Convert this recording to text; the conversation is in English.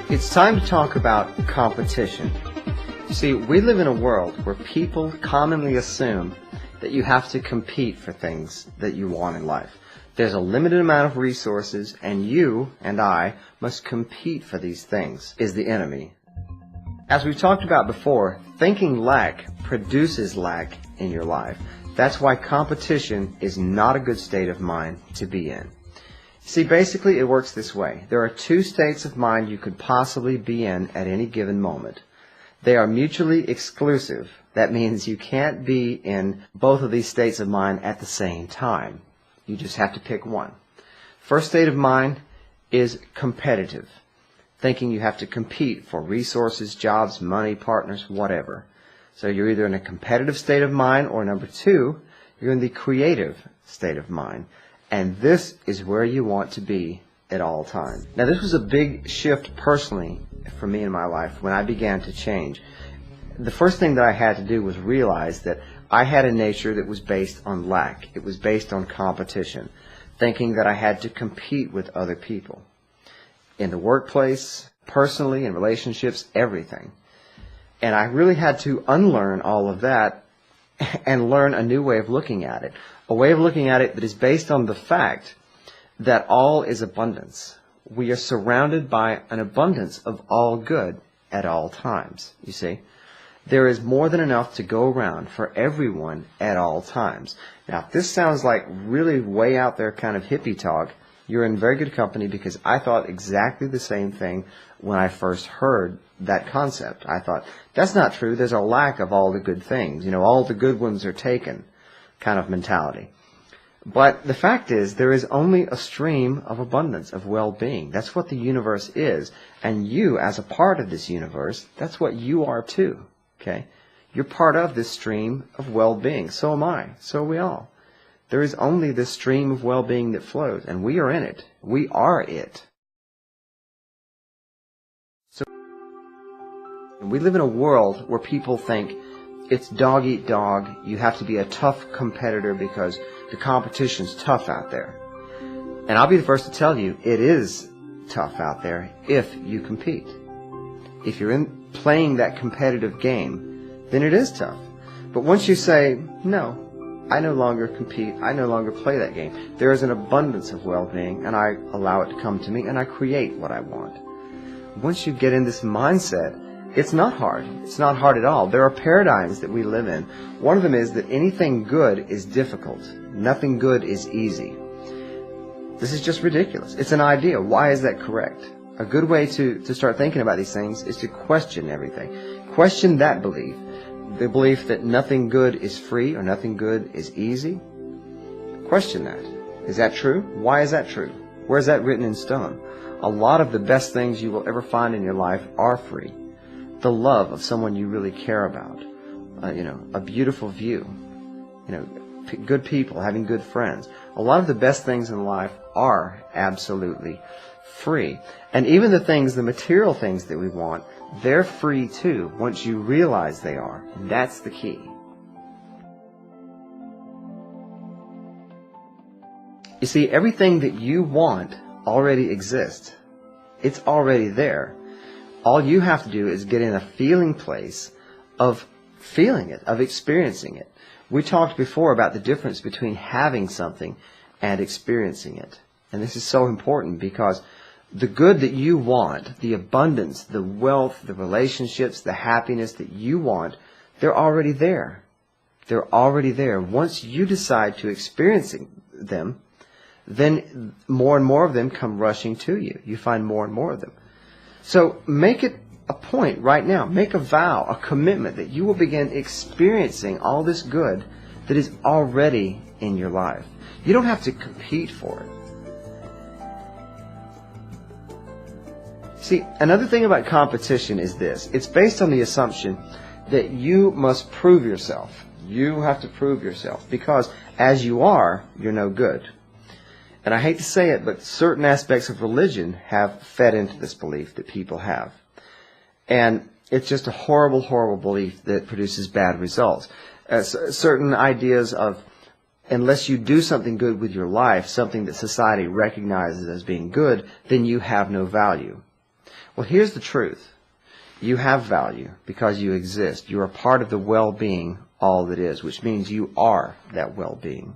It's time to talk about competition. See, we live in a world where people commonly assume that you have to compete for things that you want in life. There's a limited amount of resources, and you and I must compete for these things, is the enemy. As we've talked about before, thinking lack produces lack in your life. That's why competition is not a good state of mind to be in. See, basically it works this way. There are two states of mind you could possibly be in at any given moment. They are mutually exclusive. That means you can't be in both of these states of mind at the same time. You just have to pick one. First state of mind is competitive, thinking you have to compete for resources, jobs, money, partners, whatever. So you're either in a competitive state of mind, or number two, you're in the creative state of mind. And this is where you want to be at all times. Now, this was a big shift personally for me in my life when I began to change. The first thing that I had to do was realize that I had a nature that was based on lack. It was based on competition, thinking that I had to compete with other people. In the workplace, personally, in relationships, everything. And I really had to unlearn all of that and learn a new way of looking at it. A way of looking at it that is based on the fact that all is abundance. We are surrounded by an abundance of all good at all times, you see. There is more than enough to go around for everyone at all times. Now, if this sounds like really way out there kind of hippie talk, you're in very good company, because I thought exactly the same thing when I first heard that concept. I thought, that's not true. There's a lack of all the good things. You know, all the good ones are taken kind of mentality. But the fact is, there is only a stream of abundance, of well-being. That's what the universe is. And you, as a part of this universe, that's what you are too. Okay? You're part of this stream of well-being. So am I. So are we all. There is only this stream of well-being that flows, and we are in it. We are it. So we live in a world where people think it's dog eat dog. You have to be a tough competitor because the competition's tough out there. And I'll be the first to tell you, it is tough out there if you compete. If you're playing that competitive game, then it is tough. But once you say, no, I no longer compete, I no longer play that game, there is an abundance of well-being, and I allow it to come to me, and I create what I want. Once you get in this mindset, it's not hard. It's not hard at all. There are paradigms that we live in. One of them is that anything good is difficult. Nothing good is easy. This is just ridiculous. It's an idea. Why is that correct? A good way to start thinking about these things is to question everything. Question that belief. The belief that nothing good is free or nothing good is easy. Question that. Is that true? Why is that true? Where is that written in stone? A lot of the best things you will ever find in your life are free. The love of someone you really care about, a beautiful view, good people, having good friends. A lot of the best things in life are absolutely free. And even the things, the material things that we want, they're free too, once you realize they are. And that's the key. You see, everything that you want already exists. It's already there. All you have to do is get in a feeling place of feeling it, of experiencing it. We talked before about the difference between having something and experiencing it. And this is so important, because the good that you want, the abundance, the wealth, the relationships, the happiness that you want, they're already there. They're already there. Once you decide to experience them, then more and more of them come rushing to you. You find more and more of them. So make it a point right now. Make a vow, a commitment that you will begin experiencing all this good that is already in your life. You don't have to compete for it. See, another thing about competition is this. It's based on the assumption that you must prove yourself. You have to prove yourself, because as you are, you're no good. And I hate to say it, but certain aspects of religion have fed into this belief that people have. And it's just a horrible, horrible belief that produces bad results. Certain ideas of, unless you do something good with your life, something that society recognizes as being good, then you have no value. Well, here's the truth. You have value because you exist. You are part of the well-being all that is, which means you are that well-being.